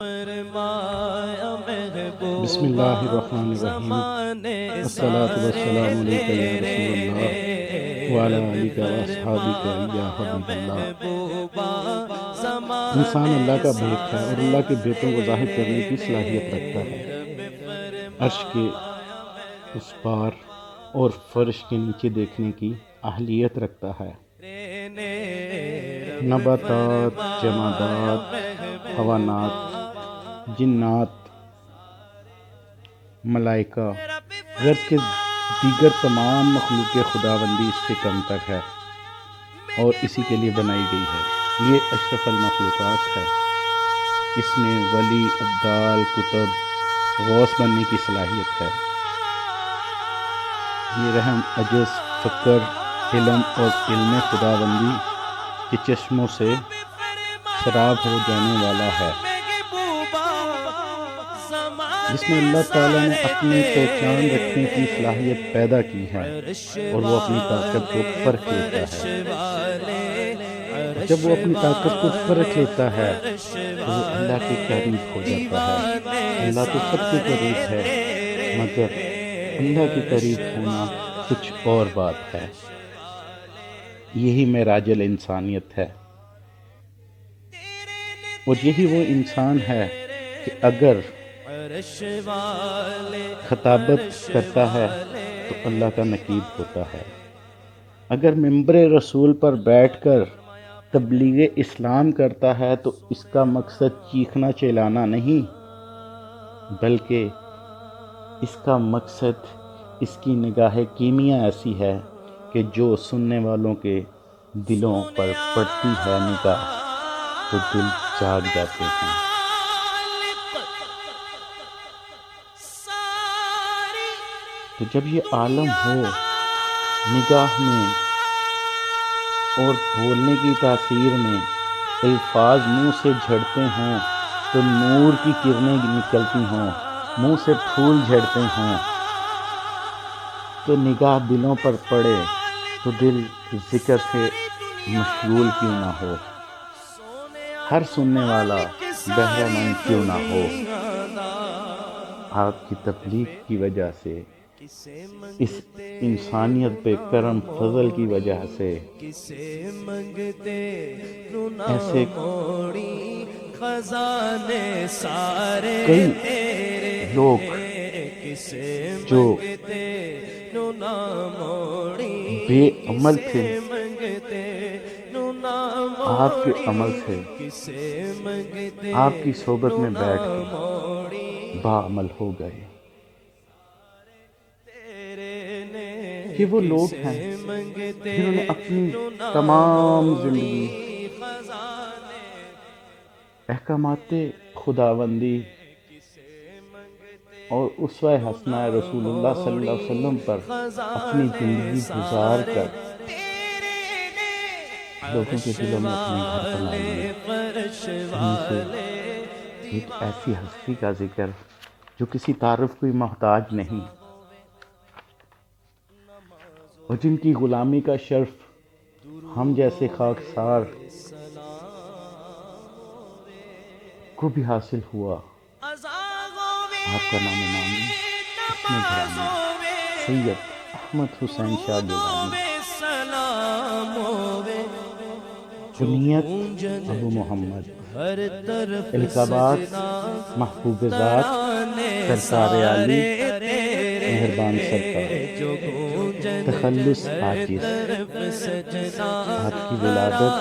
بسم اللہ الرحمن الرحیم، الصلاۃ والسلام علیک یا رسول اللہ وعلی آلک واصحابک یا حبیب اللہ۔ انسان اللہ کا بیٹ ہے اور اللہ کے بیٹوں کو ظاہر کرنے کی صلاحیت رکھتا ہے۔ عرش کے اس پار اور فرش کے نیچے دیکھنے کی اہلیت رکھتا ہے۔ نباتات، جمادات، حیوانات، جنات، ملائکہ، غرض کے دیگر تمام مخلوق خداوندی اس سے کم تک ہے اور اسی کے لیے بنائی گئی ہے۔ یہ اشرف المخلوقات ہے۔ اس میں ولی، ابدال، کتب، غوث بننے کی صلاحیت ہے۔ یہ رحم، عجز، فقر، حلم اور علم خداوندی کے چشموں سے سراب ہو جانے والا ہے، جس میں اللہ تعالیٰ نے اپنی پہچان رکھنے کی صلاحیت پیدا کی ہے اور وہ اپنی طاقت کو پرکھ لیتا ہے۔ جب وہ اپنی طاقت کو پرکھ لیتا ہے تو وہ اللہ کے قریب ہو جاتا ہے۔ اللہ تو سب کے قریب ہے، مگر اللہ کے قریب ہونا کچھ اور بات ہے۔ یہی معراج الانسانیت ہے، اور یہی وہ انسان ہے کہ اگر خطابت کرتا ہے تو اللہ کا نقیب ہوتا ہے، اگر ممبر رسول پر بیٹھ کر تبلیغ اسلام کرتا ہے تو اس کا مقصد چیخنا چلانا نہیں، بلکہ اس کا مقصد، اس کی نگاہ کیمیا ایسی ہے کہ جو سننے والوں کے دلوں پر پڑتی ہے نگاہ تو دل جاگ جاتے ہیں۔ تو جب یہ عالم ہو نگاہ میں اور بولنے کی تاثیر میں، الفاظ منہ سے جھڑتے ہوں تو نور کی کرنیں نکلتی ہوں، منہ سے پھول جھڑتے ہوں تو نگاہ دلوں پر پڑے تو دل ذکر سے مشغول کیوں نہ ہو، ہر سننے والا بہرہ مند کیوں نہ ہو۔ آپ کی تبلیغ کی وجہ سے، اس انسانیت پہ کرم فضل کی وجہ سے، ایسے کئی لوگ جو بے عمل تھے، آپ کے عمل سے، آپ کی صحبت میں بیٹھ کے باعمل ہو گئے۔ یہ وہ لوگ ہیں جنہوں نے اپنی تمام زندگی احکامات خداوندی اور اسوہ حسنہ رسول اللہ صلی اللہ علیہ وسلم پر اپنی زندگی گزار کر لوگوں کے دلوں میں اپنے گھر بنا لیے۔ ان سے ایک ایسی ہستی کا ذکر جو کسی تعارف کی محتاج نہیں، اور جن کی غلامی کا شرف ہم جیسے خاکسار کو بھی حاصل ہوا۔ آپ کا نام نامی، اسم گرامی، سید احمد حسین شاہ گیلانی، کنیت ابو محمد، القابات محبوب ذات، سرکار عالی، مہربان سرکار، تخلص عاجز۔ آپ کی ولادت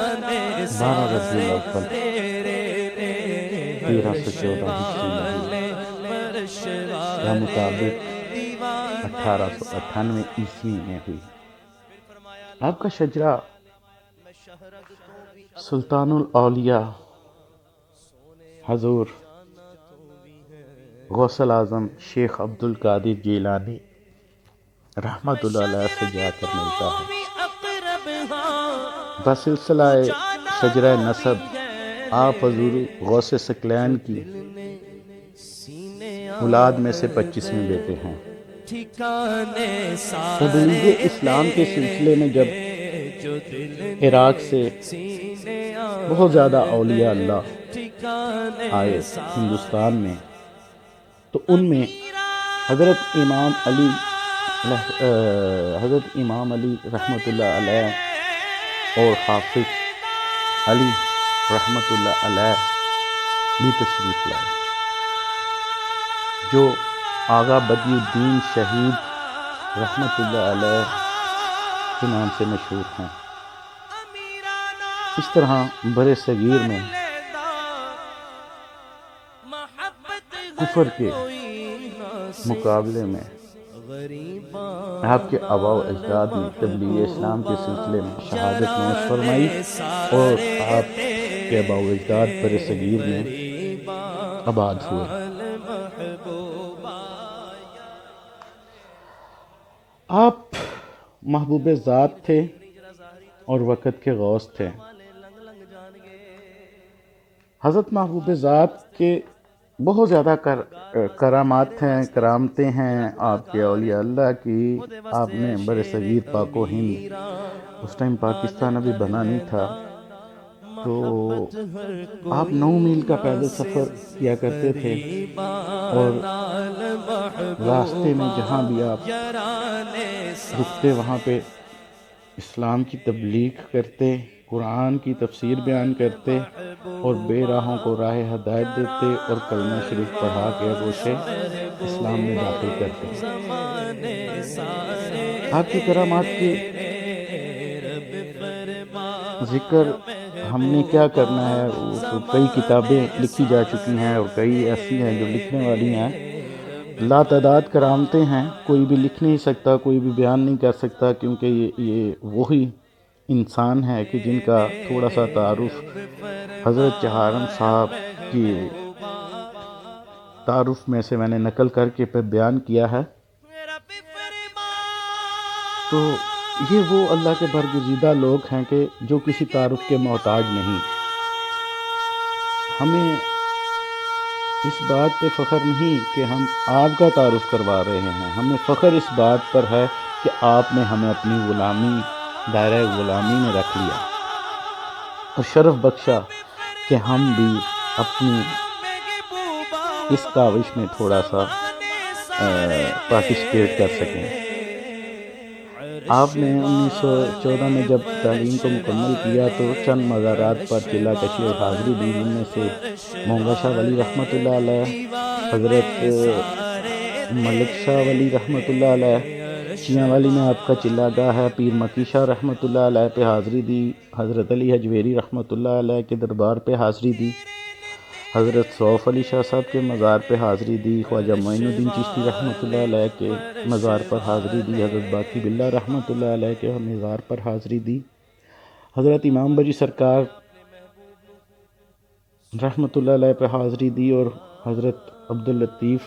12 ربیع الاول 1314 ہجری یا مطابق 1898 عیسوی میں ہوئی۔ آپ کا شجرہ سلطان الاولیاء حضور غوث الاعظم شیخ عبد القادر جیلانی رحمت اللہ علیہ سے جا کر ملتا ہے۔ بسلسلہ شجرہ نسب آپ حضور غوث ثقلین کی اولاد میں سے 25ویں بیٹے ہیں۔ تبلیغ اسلام کے سلسلے میں جب عراق سے بہت زیادہ اولیاء اللہ آئے ہندوستان میں، تو ان میں حضرت امام علی رحمۃ اللہ علیہ اور حافظ علی رحمۃ اللہ علیہ بھی تشریف لائے، جو آغا بدی الدین شہید رحمۃ اللہ علیہ کے نام سے مشہور ہیں۔ اس طرح برِ صغیر میں کفر کے مقابلے میں آپ کے آباء و اجداد نے تبلیغ اسلام کے سلسلے میں شہادت نوش فرمائی، اور آپ کے آباء و اجداد برِ صغیر میں آباد ہوئے۔ آپ محبوب ذات تھے اور وقت کے غوث تھے۔ حضرت محبوب ذات کے بہت زیادہ کرامات ہیں، کرامتیں ہیں آپ کے اولیاء اللہ کی۔ آپ نے برِ صغیر پاک و ہند، اس ٹائم پاکستان ابھی بنا نہیں تھا، تو آپ 9 میل کا پیدل سفر کیا کرتے تھے، اور راستے میں جہاں بھی آپ رکتے وہاں پہ اسلام کی تبلیغ کرتے، قرآن کی تفسیر بیان کرتے، اور بے راہوں کو راہ ہدایت دیتے، اور کلمہ شریف پڑھا کے گوشے اسلام میں داخل کرتے۔ آپ کی کرامات کے ذکر ہم نے کیا کرنا ہے، تو کئی کتابیں لکھی جا چکی ہیں، اور کئی ایسی ہیں جو لکھنے والی ہیں۔ لا تعداد کرامتیں ہیں، کوئی بھی لکھ نہیں سکتا، کوئی بھی بیان نہیں کر سکتا، کیونکہ یہ وہی انسان ہے کہ جن کا تھوڑا سا تعارف حضرت چہارم صاحب کی تعارف میں سے میں نے نقل کر کے پہ بیان کیا ہے۔ تو یہ وہ اللہ کے برگزیدہ لوگ ہیں کہ جو کسی تعارف کے محتاج نہیں۔ ہمیں اس بات پہ فخر نہیں کہ ہم آپ کا تعارف کروا رہے ہیں، ہمیں فخر اس بات پر ہے کہ آپ نے ہمیں اپنی غلامی، دائرہ غلامی میں رکھ لیا، اور شرف بخشا کہ ہم بھی اپنی اس کاوش میں تھوڑا سا پارٹیسپیٹ کر سکیں۔ آپ نے 1914 میں جب تعلیم کو مکمل کیا تو چند مزارات پر چلہ کشی اور حاضری دی، جن میں سے مونگا شاہ ولی رحمۃ اللہ علیہ، حضرت ملک شاہ ولی رحمۃ اللہ علیہ، چیاں والی میں آپ کا چلہ گاہ ہے، پیر مکی شاہ رحمۃ اللہ علیہ پہ حاضری دی، حضرت علی حجویری رحمۃ اللہ علیہ کے دربار پہ حاضری دی، حضرت سوف علی شاہ صاحب کے مزار پہ حاضری دی، خواجہ معین الدین چشتی رحمۃ اللہ علیہ کے مزار پر حاضری دی، حضرت باقی باللہ رحمۃ اللہ علیہ کے مزار پر حاضری دی، حضرت امام بجی سرکار رحمۃ اللہ علیہ پہ حاضری دی، اور حضرت عبداللطیف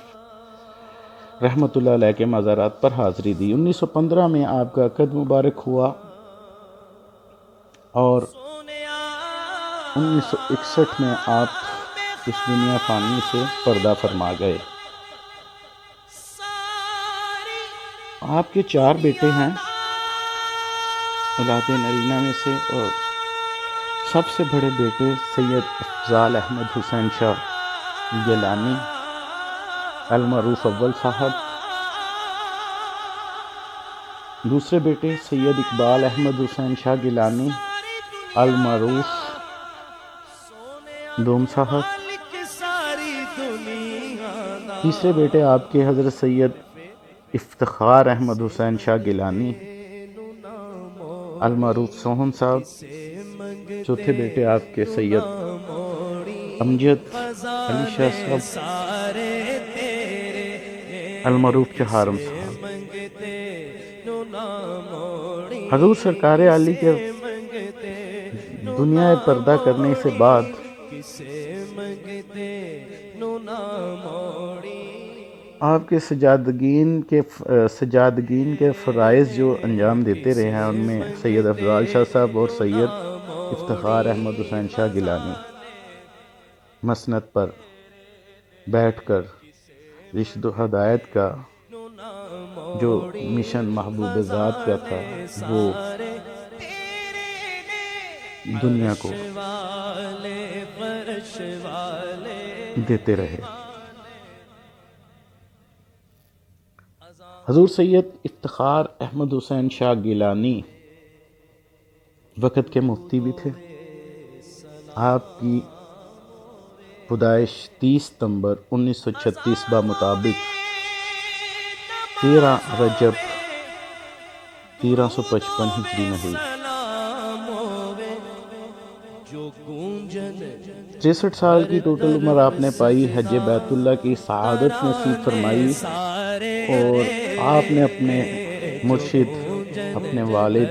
رحمۃ اللہ علیہ کے مزارات پر حاضری دی۔ 1915 میں آپ کا عقد مبارک ہوا، اور 1961 میں آپ اس دنیا فانی سے پردہ فرما گئے۔ آپ کے 4 بیٹے ہیں اولاد نرینہ میں سے، اور سب سے بڑے بیٹے سید افضال احمد حسین شاہ گیلانی المعروف اول صاحب، دوسرے بیٹے سید اقبال احمد حسین شاہ گیلانی المعروف دوم صاحب، تیسرے بیٹے آپ کے حضرت سید افتخار احمد حسین شاہ گیلانی المعروف سوہن صاحب، چوتھے بیٹے آپ کے سید امجد علی شاہ صاحب المعروف چہارم صاحب۔ حضور سرکار علی کے دنیا پردہ کرنے سے بعد آپ کے سجادگین کے فرائض جو انجام دیتے رہے ہیں، ان میں سید افضال شاہ صاحب اور سید افتخار احمد حسین شاہ گیلانی مسند پر بیٹھ کر رشد و ہدایت کا جو مشن محبوب ذات کا تھا وہ دنیا کو دیتے رہے۔ حضور سید افتخار احمد حسین شاہ گیلانی وقت کے مفتی بھی تھے۔ آپ کی پیدائش 30 ستمبر 1936 بمطابق 13 رجب 1355 ہجری میں ہوئی۔ 63 سال کی ٹوٹل عمر آپ نے پائی، حج بیت اللہ کی سعادت نصیب فرمائی، اور آپ نے اپنے مرشد، اپنے والد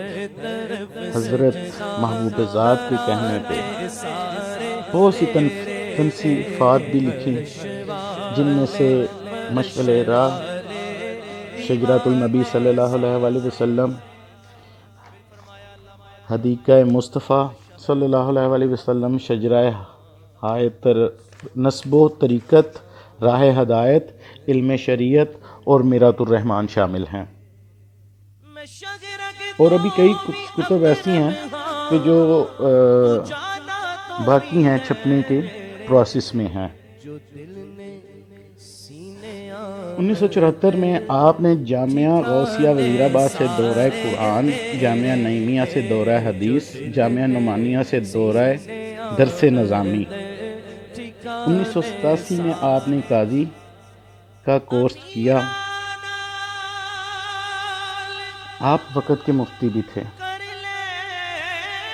حضرت محبوب ذات کے کہنے پہ بہت سی تنصیفات بھی لکھی، جن میں سے مشعل راہ، شجرۃ النبی صلی اللہ علیہ وآلہ وسلم، حدیقہ مصطفیٰ صلی اللہ علیہ وآلہ وسلم، شجرہ ہایت نسب و طریقت، راہ ہدایت، علم شریعت اور میرات الرحمان شامل ہیں۔ اور ابھی کئی کتب ایسی ہیں کہ جو باقی ہیں، چھپنے کے پروسیس میں ہیں۔ 1974 میں آپ نے جامعہ غوثیہ وزیرآباد سے دورہ قرآن، جامعہ نعیمیہ سے دورہ حدیث، جامعہ نعمانیہ سے دورہ درس نظامی۔ 1987 میں آپ نے قاضی کا کورس کیا۔ آپ وقت کے مفتی بھی تھے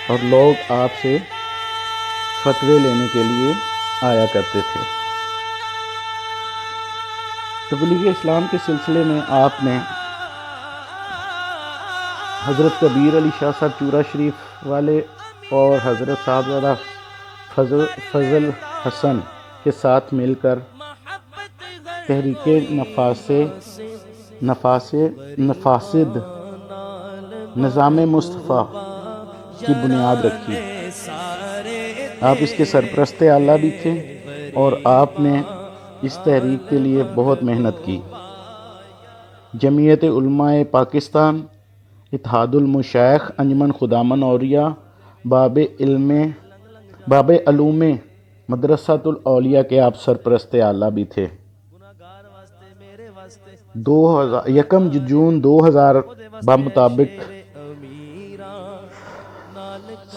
اور لوگ آپ سے فتوے لینے کے لیے آیا کرتے تھے۔ تبلیغ اسلام کے سلسلے میں آپ نے حضرت کبیر علی شاہ صاحب چورا شریف والے اور حضرت صاحبزادہ فضل حسن کے ساتھ مل کر تحریک نفاسد نظام مصطفیٰ کی بنیاد رکھی۔ آپ اس کے سرپرست اعلیٰ بھی تھے اور آپ نے اس تحریک کے لیے بہت محنت کی۔ جمعیت علماء پاکستان، اتحاد المشائخ، انجمن خدامت اولیاء، باب علوم مدرسۃ الاولیاء کے آپ سرپرست اعلیٰ بھی تھے۔ 1 جون 2000 بمطابق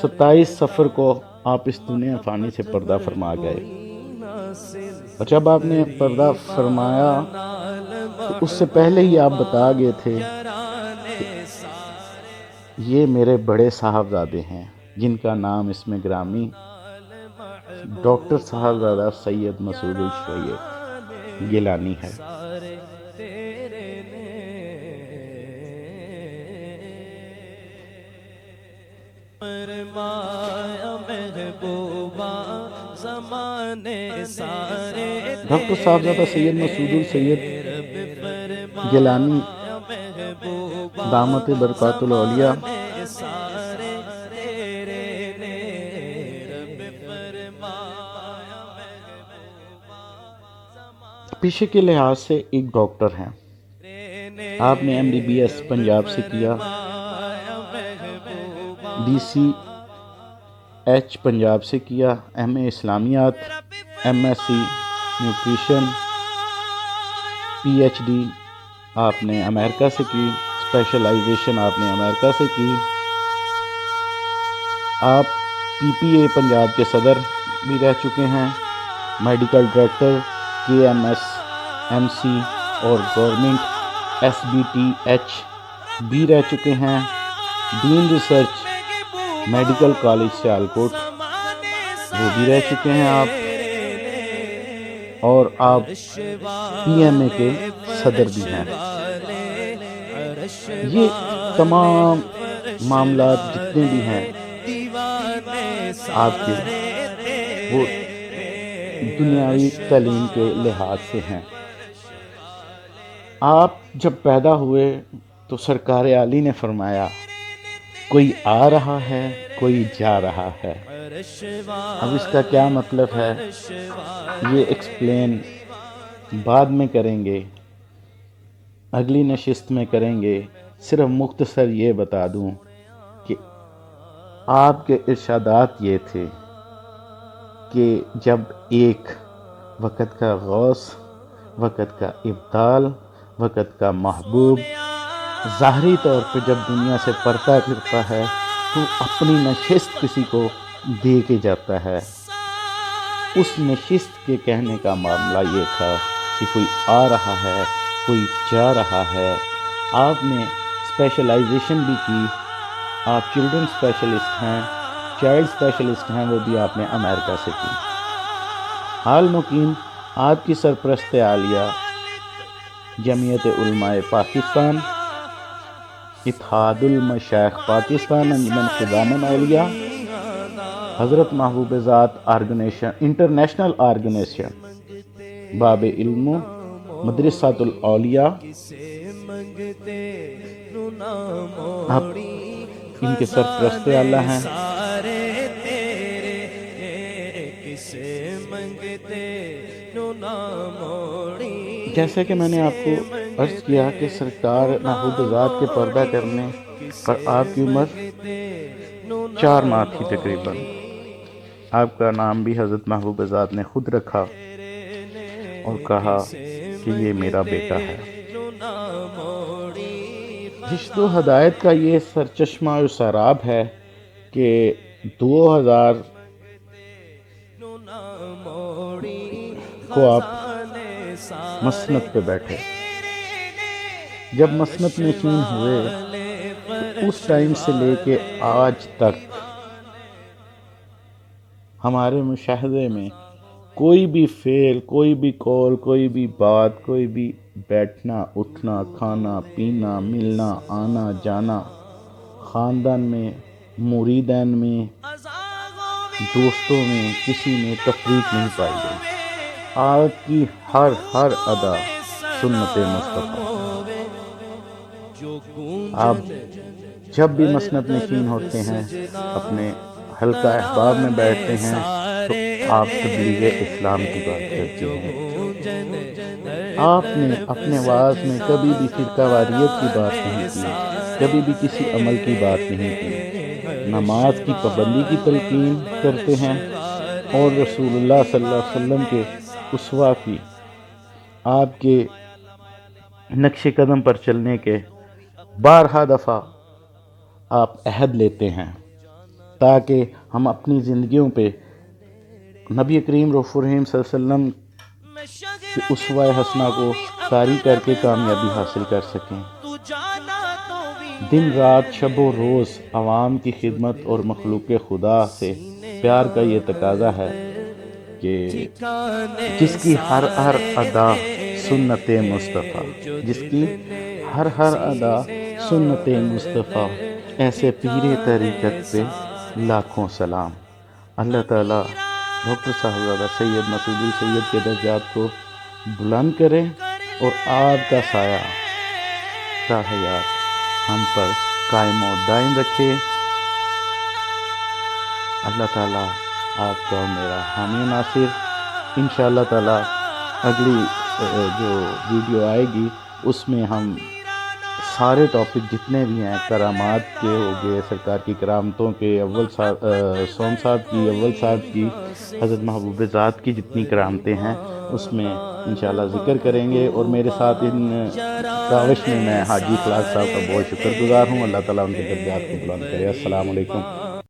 27 صفر کو آپ اس دنیا فانی سے پردہ فرما گئے۔ اور جب آپ نے پردہ فرمایا تو اس سے پہلے ہی آپ بتا گئے تھے کہ یہ میرے بڑے صاحبزادے ہیں، جن کا نام اس میں گرامی ڈاکٹر صاحبزادہ سید مسعود الشریعت گیلانی ہے۔ ڈاکٹر صاحبزادہ سید مسعود السید گیلانی دامت برکات العالیہ پیشے کے لحاظ سے ایک ڈاکٹر ہیں۔ آپ نے MBBS پنجاب سے کیا، DCH پنجاب سے کیا، MA اسلامیات، MSc نیوٹریشن، PhD آپ نے امریکہ سے کی، اسپیشلائزیشن آپ نے امریکہ سے کی۔ آپ PPA پنجاب کے صدر بھی رہ چکے ہیں، میڈیکل ڈائریکٹر KMS MC اور گورنمنٹ SBTH بھی رہ چکے ہیں، ڈین ریسرچ میڈیکل کالج سیالکوٹ وہ بھی رہ چکے ہیں آپ، اور آپ PMA کے صدر بھی ہیں۔ یہ تمام معاملات جتنے بھی ہیں آپ کے وہ دنیاوی تعلیم کے لحاظ سے ہیں۔ آپ جب پیدا ہوئے تو سرکار عالی نے فرمایا کوئی آ رہا ہے، کوئی جا رہا ہے۔ اب اس کا کیا مطلب ہے یہ ایکسپلین بعد میں کریں گے، اگلی نشست میں کریں گے۔ صرف مختصر یہ بتا دوں کہ آپ کے ارشادات یہ تھے کہ جب ایک وقت کا غوث، وقت کا ابدال، وقت کا محبوب ظاہری طور پہ جب دنیا سے پردہ کرتا ہے تو اپنی نشست کسی کو دے کے جاتا ہے۔ اس نشست کے کہنے کا معاملہ یہ تھا کہ کوئی آ رہا ہے، کوئی جا رہا ہے۔ آپ نے اسپیشلائزیشن بھی کی، آپ چلڈرن اسپیشلسٹ ہیں، چائلڈ اسپیشلسٹ ہیں، وہ بھی آپ نے امریکہ سے کی۔ حال مقیم آپ کی سرپرست عالیہ جمعیت علماء پاکستان، اتحاد المشائخ پاکستان، انجمن خدامت عالیہ، حضرت محبوب ذات آرگنیشن، انٹرنیشنل آرگنیشن باب علم مدرسۃ الاولیاء، آپ ان کے سرپرست اعلیٰ ہیں۔ جیسا کہ میں نے آپ کو عرض کیا کہ سرکار محبوب ذات کے پردہ کرنے پر آپ کی عمر 4 ماہ تھی تقریباً۔ آپ کا نام بھی حضرت محبوب ذات نے خود رکھا اور کہا کہ یہ میرا بیٹا ہے۔ رشد و ہدایت کا یہ سرچشمہ و سراب ہے کہ 2000 کو آپ مسند پہ بیٹھے۔ جب مسند نشین ہوئے تو اس ٹائم سے لے کے آج تک ہمارے مشاہدے میں کوئی بھی فعل، کوئی بھی قول، کوئی بھی بات، کوئی بھی بیٹھنا، اٹھنا، کھانا، پینا، ملنا، آنا، جانا، خاندان میں، مریدین میں، دوستوں میں، کسی میں تفریق نہیں پائی گئی۔ آپ کی ہر ادا سنت مصطفیٰ۔ آپ جب بھی مسند نشین ہوتے ہیں، اپنے حلقہ احباب میں بیٹھتے ہیں تو آپ تبلیغ اسلام کی بات کرتے ہیں۔ آپ نے اپنے وعظ میں کبھی بھی فرقہ واریت کی بات نہیں کی، کبھی بھی کسی عمل کی بات نہیں کی۔ نماز کی پابندی کی تلقین کرتے ہیں اور رسول اللہ صلی اللہ علیہ وسلم کے اسوہ کی، آپ کے نقش قدم پر چلنے کے بارہا دفعہ آپ عہد لیتے ہیں تاکہ ہم اپنی زندگیوں پہ نبی کریم رؤوف الرحیم صلی اللہ علیہ وسلم کی اسوہ حسنہ کو طاری کر کے کامیابی حاصل کر سکیں۔ دن رات، شب و روز عوام کی خدمت اور مخلوق خدا سے پیار کا یہ تقاضا ہے کہ جس کی ہر ادا سنت مصطفیٰ، جس کی ہر ادا سنت مصطفیٰ، ایسے پیر طریقت پہ لاکھوں سلام۔ اللہ تعالیٰ ڈاکٹر صاحبزادہ سید مسعود السید کے درجات کو بلند کرے اور آپ کا سایہ تا حیات ہم پر قائم و دائم رکھے۔ اللہ تعالیٰ آپ کا اور میرا حامی ناصر۔ انشاءاللہ تعالیٰ اگلی جو ویڈیو آئے گی اس میں ہم سارے ٹاپک جتنے بھی ہیں، کرامات کے ہو گئے، سرکار کی کرامتوں کے، سوم صاحب کی، اول صاحب کی، حضرت محبوب ذات کی جتنی کرامتیں ہیں اس میں انشاءاللہ ذکر کریں گے۔ اور میرے ساتھ ان کاوش میں حاجی اخلاق صاحب کا بہت شکر گزار ہوں۔ اللہ تعالیٰ ان کے درجات کو بلند کرے۔ السلام علیکم۔